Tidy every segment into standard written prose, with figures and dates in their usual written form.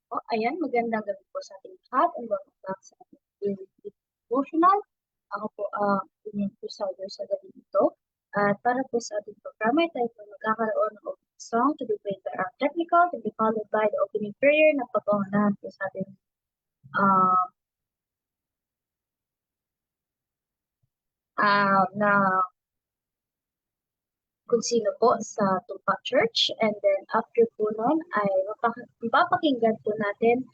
O, ayan, magandang gabi po sa ating lahat and welcome back sa ating daily devotional. Ako po inyong presiders sa gabi ito. At para po sa ating programa, tayo po magkakaroon ng opening song to be played by our technical, to be followed by the opening prayer na papangunahan po sa ating uh, na kung sino po sa Tumpak Church. And then after po nun ay mapapakinggan po natin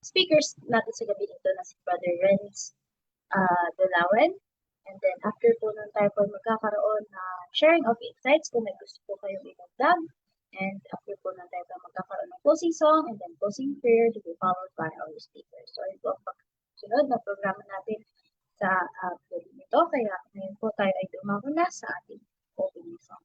speakers natin sa gabi ito na si Brother Renz Dalawan. And then after po nun tayo po magkakaroon na sharing of insights kung may gusto po kayong idagdag. And after po nun tayo po magkakaroon ng closing song and then closing prayer to be followed by our speakers. So ito ang pagsunod na programa natin sa gabi nito. Kaya ngayon po tayo ay dumako na sa ating opening song.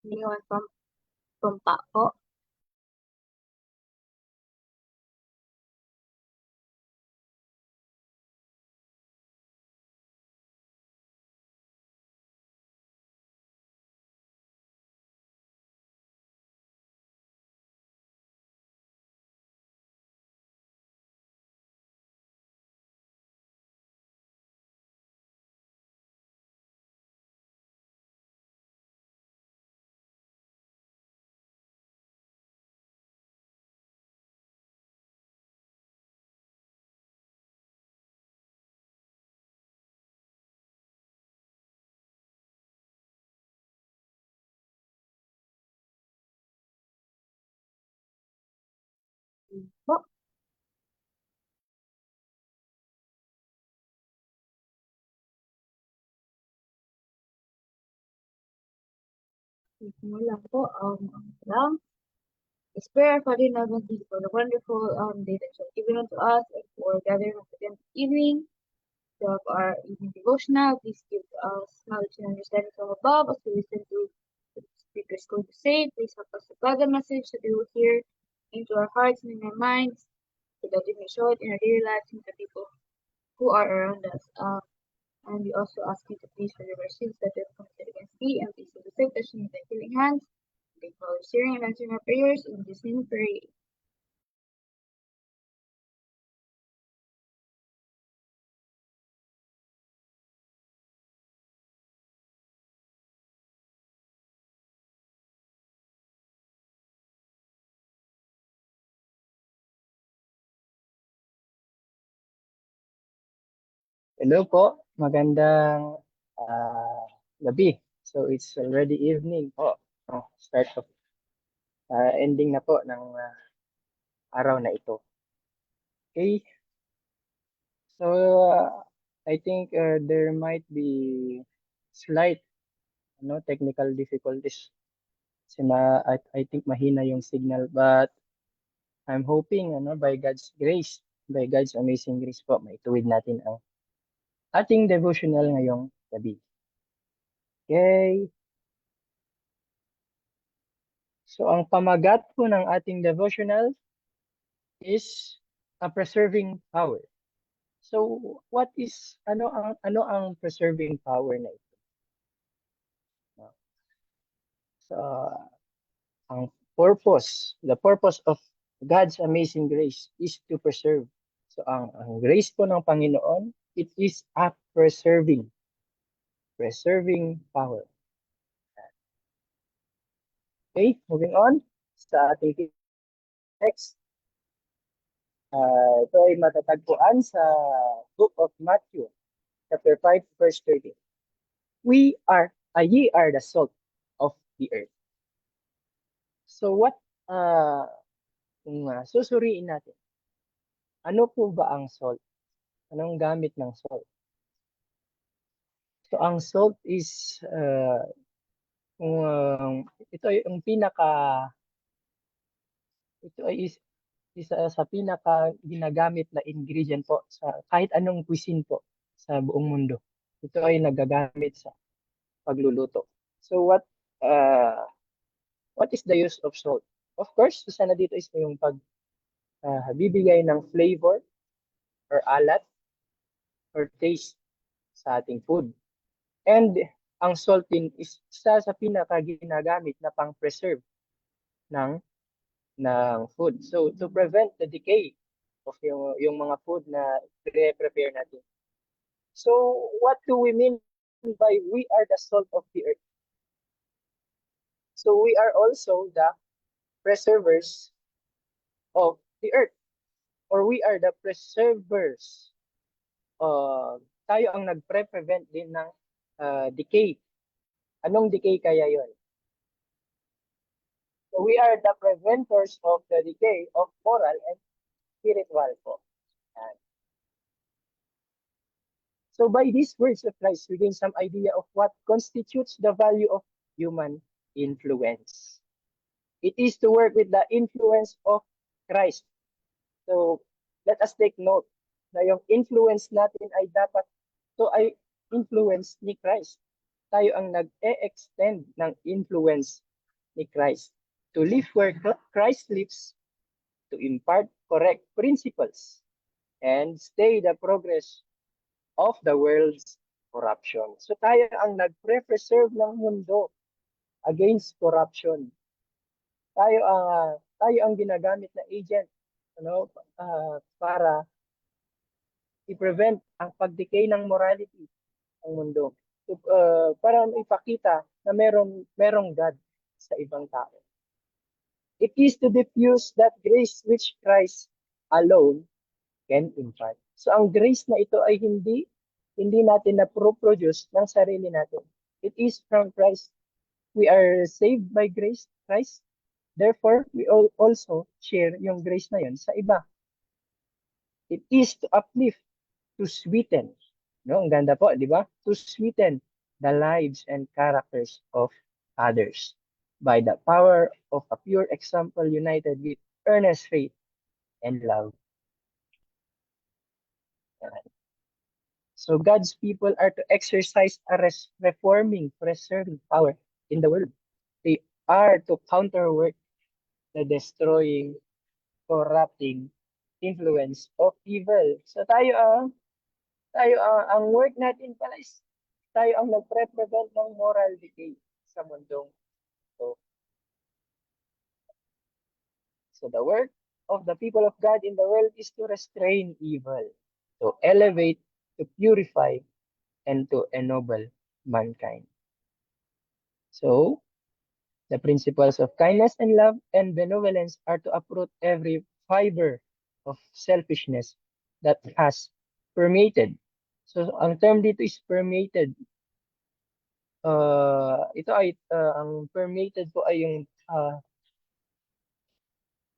Lingawan Pampa po. Po. Ito lang po. Lang. Let's pray our Father in heaven, thank you for the wonderful day that you have given unto us and for gathering us again this evening to have our evening devotional. Please give us knowledge and understanding from above as we listen to what the speaker is going to say. Please help us to apply the message that we will hear into our hearts and in our minds so that we may show it in our daily lives and the people who are around us. And we also ask you to please forgive our sins that we have committed against thee, and please do the same touching with thy healing hands. Thank you for hearing and answering our prayers. In Jesus' name we pray. Hello po, magandang ah, gabi. So it's already evening po. Start of ending na po ng araw na ito. Okay, so I think there might be slight technical difficulties. Kasi I think mahina yung signal but I'm hoping by God's grace, by God's amazing grace po, maituwid natin ang ating devotional ngayong gabi. Okay? So ang pamagat po ng ating devotional is a preserving power. So what is ano ang preserving power na ito? So ang the purpose of God's amazing grace is to preserve. So ang grace po ng Panginoon, it is a preserving power. Okay, moving on sa ating text. Ito ay matatagpuan sa Book of Matthew, chapter 5, verse 30. Ye are the salt of the earth. So what, kung susuriin natin, ano po ba ang salt? Anong gamit ng salt? So ang salt is, ito ay yung ito ay isa sa pinaka ginagamit na ingredient po sa kahit anong cuisine po sa buong mundo. Ito ay nagagamit sa pagluluto. So what is the use of salt? Of course, isa na dito is yung bibigay ng flavor or alat or taste sa ating food. And ang salt din is isa sa pinaka ginagamit na pang-preserve ng food. So to prevent the decay of yung mga food na prepare natin. So what do we mean by we are the salt of the earth? So we are also the preservers of the earth, or we are the preservers. Tayo ang nagpre-prevent din ng decay. Anong decay kaya yon? So we are the preventers of the decay of moral and spiritual po. Yan. So by these words of Christ, we gain some idea of what constitutes the value of human influence. It is to work with the influence of Christ. So let us take note na yung influence natin ay dapat ay influence ni Christ. Tayo ang nag-e-extend ng influence ni Christ. To live where Christ lives, to impart correct principles, and stay the progress of the world's corruption. So tayo ang nagpre-preserve ng mundo against corruption. Tayo ang ginagamit na agent para i-prevent ang pag-decay ng morality ng mundo. So, para ipakita na merong God sa ibang tao. It is to diffuse that grace which Christ alone can impart. So ang grace na ito ay hindi natin na-produce ng sarili natin. It is from Christ. We are saved by grace, Christ. Therefore, we also share yung grace na yun sa iba. It is to uplift, to sweeten. No, ang ganda po, di ba? To sweeten the lives and characters of others by the power of a pure example united with earnest faith and love. So God's people are to exercise a reforming, preserving power in the world. They are to counterwork the destroying, corrupting influence of evil. So tayo ang work natin pala is tayo ang nagpre-prevent ng moral decay sa mundong ito. So the work of the people of God in the world is to restrain evil, to elevate, to purify, and to ennoble mankind. So, the principles of kindness and love and benevolence are to uproot every fiber of selfishness that has permeated. So, ang term dito is permeated. Ito ay, ang permeated po ay yung,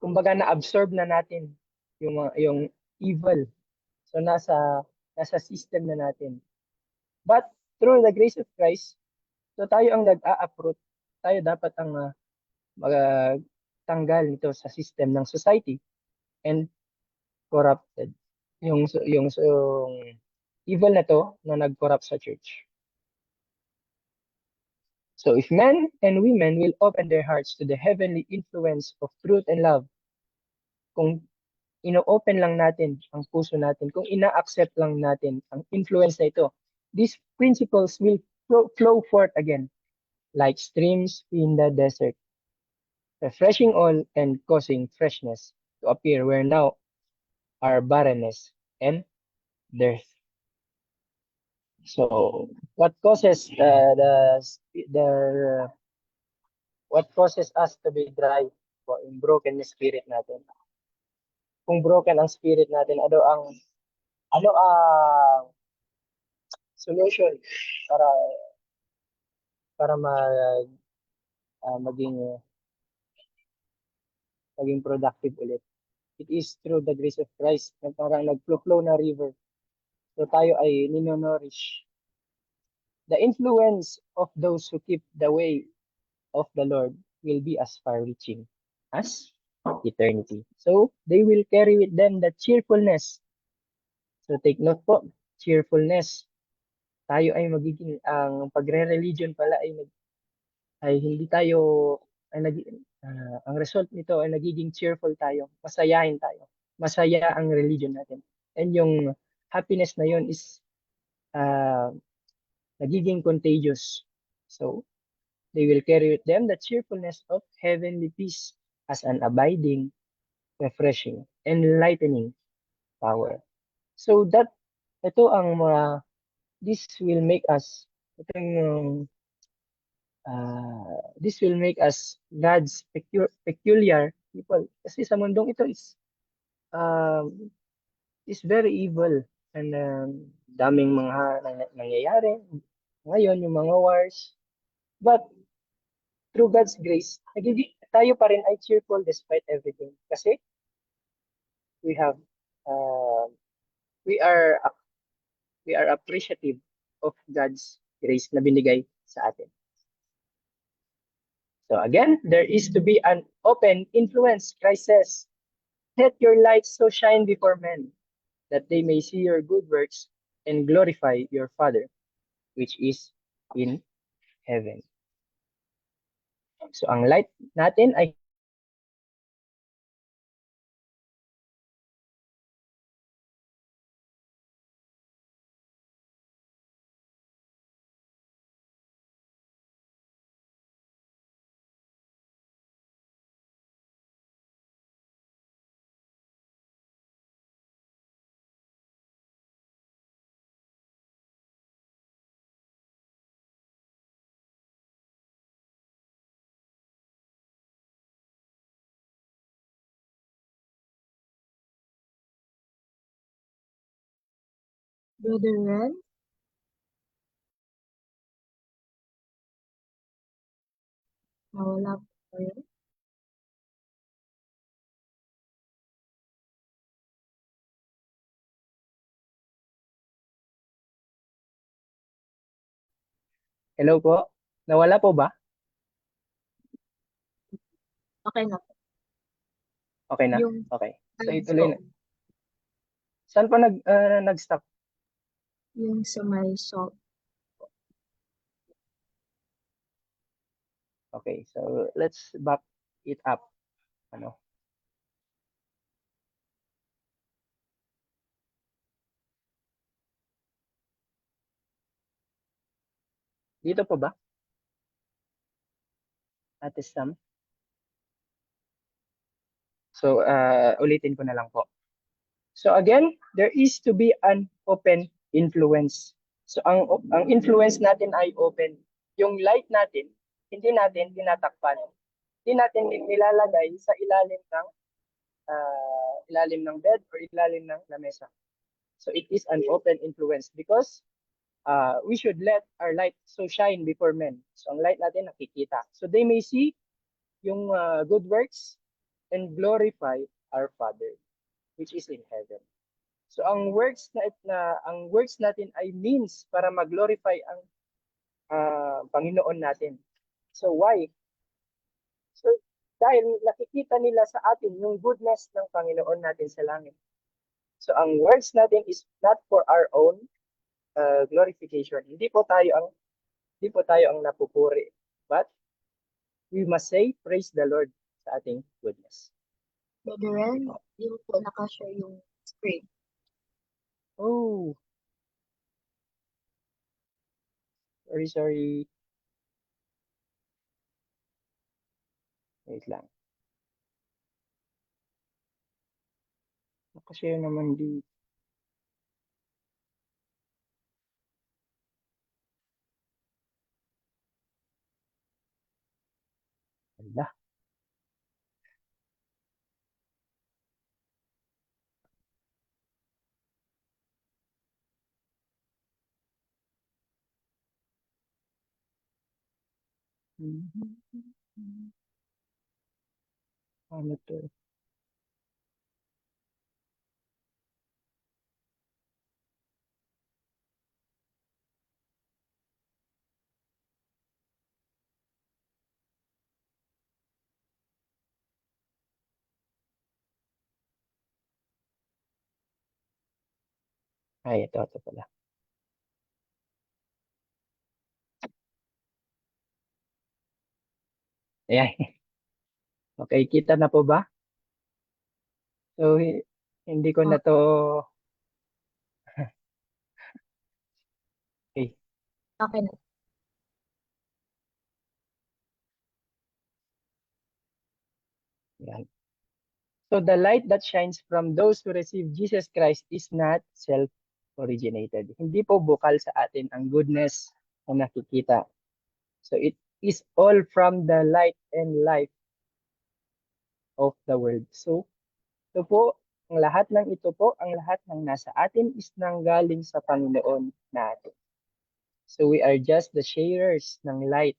kumbaga na-absorb na natin yung evil. So, nasa system na natin. But, through the grace of Christ, so tayo ang nag-a-uproot. Tayo dapat ang magtanggal nito sa system ng society and corrupted. Yung evil na to na nag-corrupt sa church. So if men and women will open their hearts to the heavenly influence of truth and love, kung ino-open lang natin ang puso natin, kung ina-accept lang natin ang influence na ito, these principles will flow forth again like streams in the desert, refreshing all and causing freshness to appear where now are barrenness and dearth. So, what causes what causes us to be dry po, yung broken na spirit natin? Kung broken ang spirit natin, ano ang solution para para maging productive ulit? It is through the grace of Christ na parang nag-flow na river. So tayo ay ninonorish. The influence of those who keep the way of the Lord will be as far-reaching as eternity. So they will carry with them the cheerfulness. So take note po, cheerfulness. Tayo ay magiging, ang pagre-religion pala ay hindi tayo, ang result nito ay nagiging cheerful tayo, masayahin tayo. Masaya ang religion natin. And yung happiness na yun is uh, nagiging contagious. So, they will carry with them the cheerfulness of heavenly peace as an abiding, refreshing, enlightening power. So ito ang this will make us, this will make us God's peculiar people. Kasi sa mundong ito is very evil and daming mga nangyayari. Ngayon, yung mga wars. But through God's grace, tayo pa rin ay cheerful despite everything. Kasi we have, uh, we are we are appreciative of God's grace na binigay sa atin. So again, there is to be an open influence. Christ says, let your light so shine before men that they may see your good works and glorify your Father, which is in heaven. So ang light natin ay Brother Ren, nawala po kayo. hello po. Nawala po ba? Okay na po. Okay na? Yung Okay. So ads ituloy po, na. Saan pa nag-stop? yung sa may salt. Okay. So let's back it up. Ano? Dito po ba? Ate Sam? So ulitin ko na lang po. So again, there is to be an open influence. So ang influence natin ay open. Yung light natin, hindi natin tinatakpan. Hindi natin nilalagay sa ilalim ng bed or ilalim ng lamesa. So it is an open influence because we should let our light so shine before men. So ang light natin nakikita. So they may see yung good works and glorify our Father which is in heaven. So ang works natin ay means para mag-glorify ang Panginoon natin. So why? So dahil nakikita nila sa atin yung goodness ng Panginoon natin sa langit. So ang words natin is not for our own glorification. Hindi po tayo ang napupuri. But we must say, praise the Lord sa ating goodness. Brother Ren, hindi mo po nakashare yung screen. Oh. Sorry. Wait lang. Nakashare naman di. Ala. Ano to? Ay, ito pala. Ayan. Okay, kita na po ba? So, hindi ko na to. Okay. Okay na. Ayan. So, the light that shines from those who receive Jesus Christ is not self-originated. Hindi po bukal sa atin ang goodness na nakikita. So, it is all from the light and life of the world. So, ito po, ang lahat ng ito po, ang lahat ng nasa atin is nanggaling sa Panginoon natin. So, we are just the sharers ng light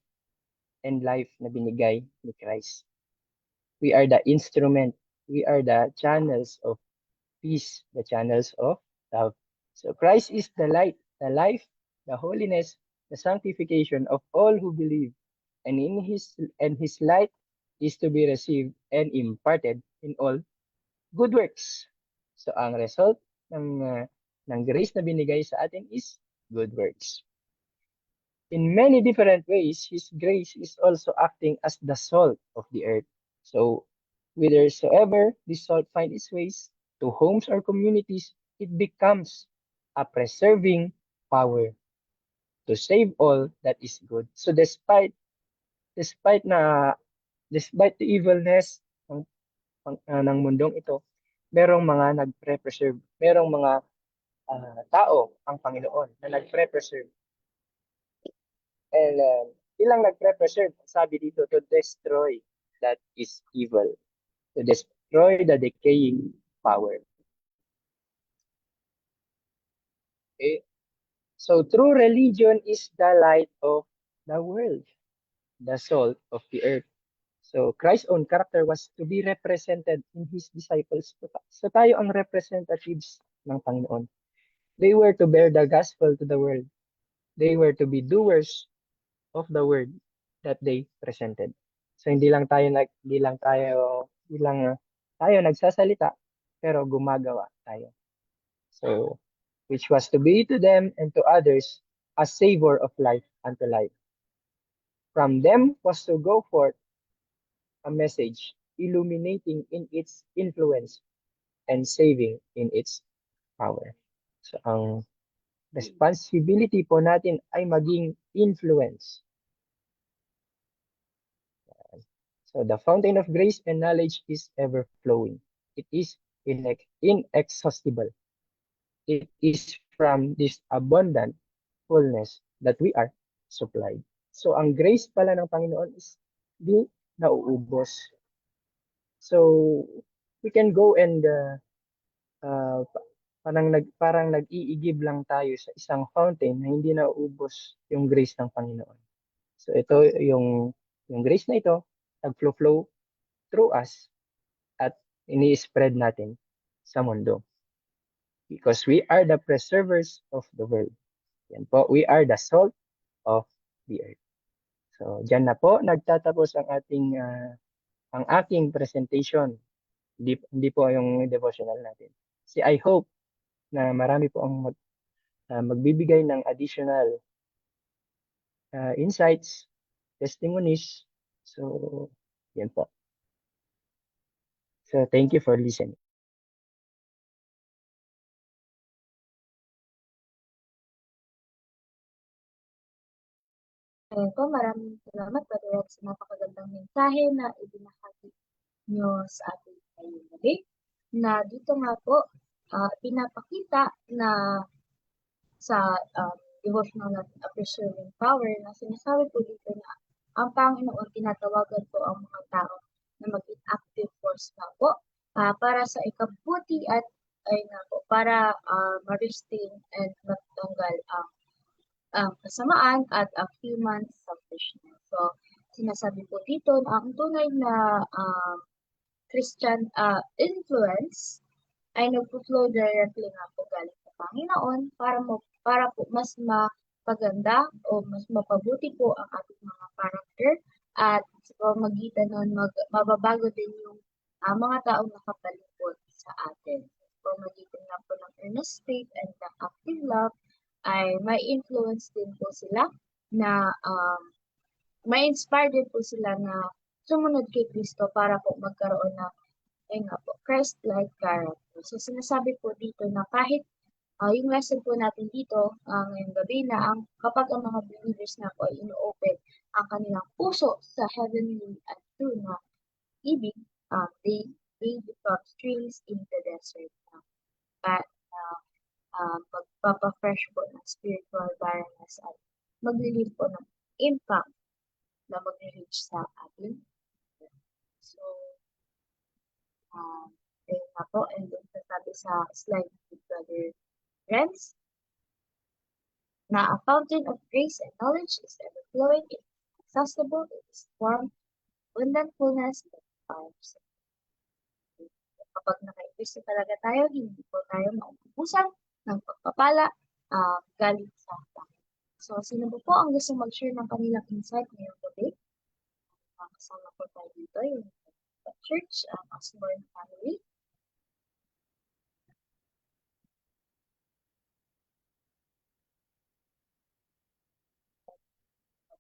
and life na binigay ni Christ. We are the instrument. We are the channels of peace, the channels of love. So Christ is the light, the life, the holiness, the sanctification of all who believe. And his light is to be received and imparted in all good works. So ang result ng grace na binigay sa atin is good works. In many different ways, His grace is also acting as the salt of the earth. So, whithersoever this salt finds its ways to homes or communities, it becomes a preserving power to save all that is good. So, despite the evilness ng mundong ito, merong mga nagpre-preserve, merong mga tao ang Panginoon na nagpre-preserve. And ilang nagpre-preserve, sabi dito, to destroy that is evil, to destroy the decaying power. Okay? So true religion is the light of the world, the salt of the earth. So Christ's own character was to be represented in His disciples. So tayo ang representatives ng Panginoon. They were to bear the gospel to the world. They were to be doers of the word that they presented. So hindi lang tayo nagsasalita pero gumagawa tayo. So which was to be to them and to others a savor of life unto life. From them was to go forth a message illuminating in its influence and saving in its power. So ang responsibility po natin ay maging influence. So the fountain of grace and knowledge is ever flowing. It is inexhaustible. It is from this abundant fullness that we are supplied. So ang grace pala ng Panginoon is di nauubos. So we can go and uh, parang nag-iigib lang tayo sa isang fountain na hindi nauubos yung grace ng Panginoon. So ito yung grace na ito nag-flow through us at ini-spread natin sa mundo. Because we are the preservers of the world. Yan po, we are the salt of the earth. So, dyan na po nagtatapos ang ating ang aking presentation. Hindi po yung devotional natin. Si I hope na marami po ang magbibigay ng additional insights, testimonies. So, yan po. So, thank you for listening. Ayun po, maraming salamat, Brother Ed, sa napakagandang mensahe na ibinahagi niyo sa ating ngayong gabi. Na dito nga po, pinapakita na sa devotional natin, A Preserving Power, na sinasabi po dito na ang Panginoon tinatawagan po ang mga tao na maging active force na po para sa ikabuti at ay nga po, para ma-restrain and matanggal ang kasamaan at ang human selfishness. So, sinasabi po dito na ang tunay na Christian influence ay nagpo-flow directly nga po galing sa Panginoon para po mas mapaganda o mas mapabuti po ang ating mga character at sa pamamagitan nun mababago din yung mga taong nakapalibot sa atin. Sa pamamagitan nga po ng earnest faith and ng active love ay may influence din po sila na may inspire din po sila na sumunod kay Kristo para po magkaroon ng ayun nga po, Christ-like character. So, sinasabi po dito na kahit yung lesson po natin dito ngayong gabi na kapag ang mga believers na po ay ino-open ang kanilang puso sa heavenly at true na ibig, they become streams in the desert. At magpapa-fresh po ng spiritual barrenness at maglilid po ng impact na mag-reach sa atin. So, ayun nga po, and then sasabi sa slide ni Brother Renz, na a fountain of grace and knowledge is ever flowing, it is accessible, it is warm, abundant fullness, and fires. Kapag naka-invest talaga tayo, hindi po tayo mauubusan ng pagpapala galing sa Panginoon. So, sino po ang gusto mag-share ng kanilang insight ngayong gabi? Kasama po tayo dito, yung church, Osborne family.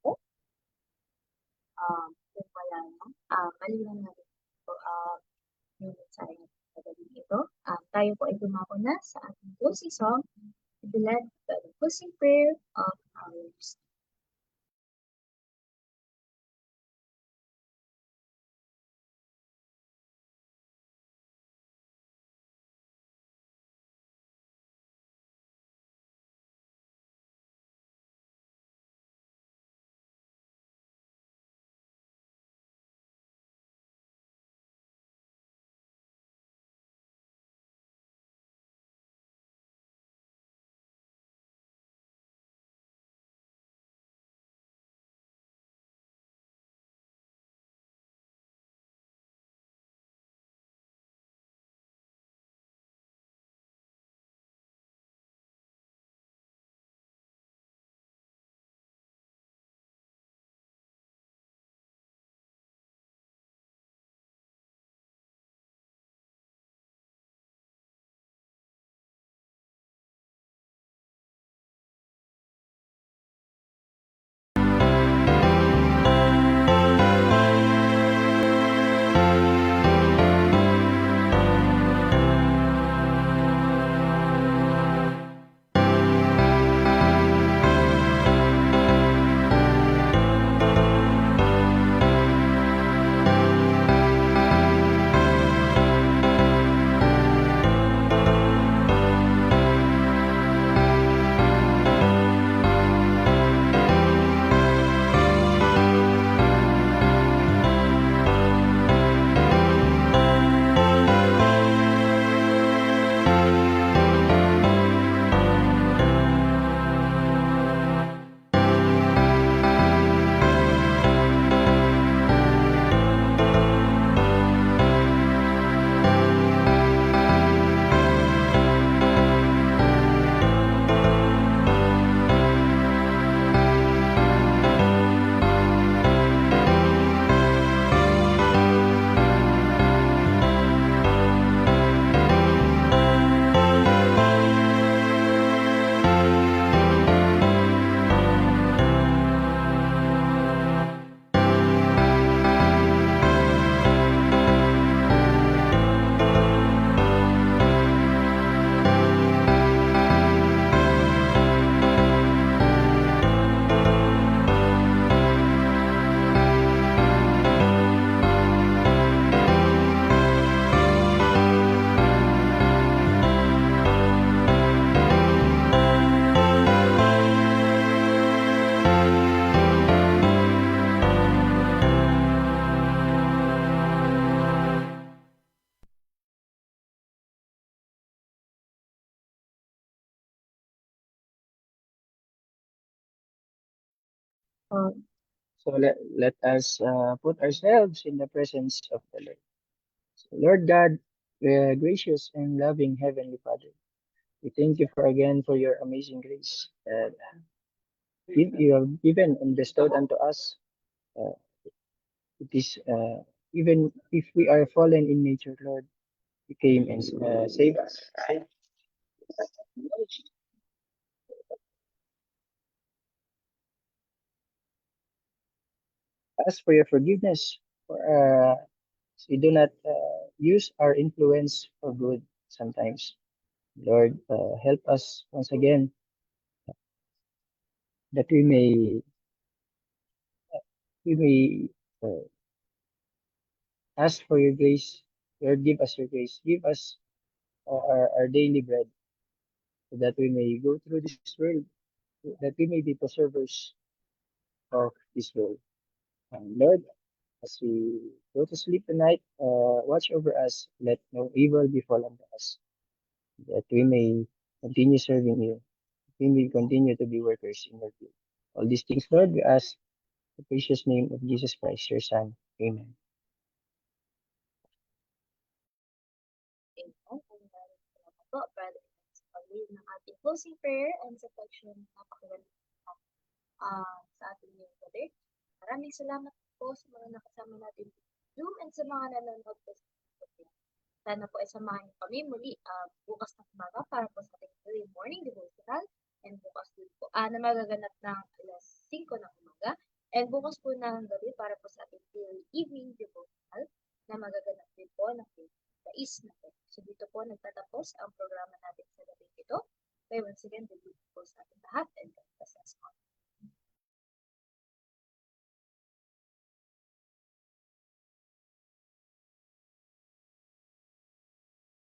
Ako, kung wala na, maliwan na rin po yung mensahe sa gabi ito. Tayo po ay dumako na sa ating closing song, the led by the closing prayer of ours. Um, So let us put ourselves in the presence of the Lord. So, Lord God, gracious and loving Heavenly Father, we thank you for again for your amazing grace that you have given and bestowed unto us. Uh, it is even if we are fallen in nature, Lord, you came and saved us. Right? Ask for your forgiveness, for so we do not use our influence for good sometimes. Lord, help us once again that we may uh, ask for your grace. Lord, give us your grace. Give us our daily bread so that we may go through this world, that we may be preservers of this world. Lord, as we go to sleep tonight, watch over us. Let no evil befall unto us, that we may continue serving you. We may continue to be workers in your field. All these things, Lord, we ask in the precious name of Jesus Christ, your Son. Amen. Amen. And maraming salamat po, Brother Lance, sa pag-lead ng ating closing prayer and sa pag-share ng napakagandang sa ating ngayong gabi. Maraming salamat po sa mga nakasama natin sa Zoom and sa mga nanonood po sa YouTube. Sana po ay samahan niyo kami muli bukas ng umaga para po sa ating early morning devotional and bukas din po na magaganap ng alas 5 ng umaga and bukas po ng gabi para po sa ating early evening devotional na magaganap din po ng 6 na po. So dito po nagtatapos ang programa natin sa gabi ito. Okay, once again, good evening po sa ating lahat and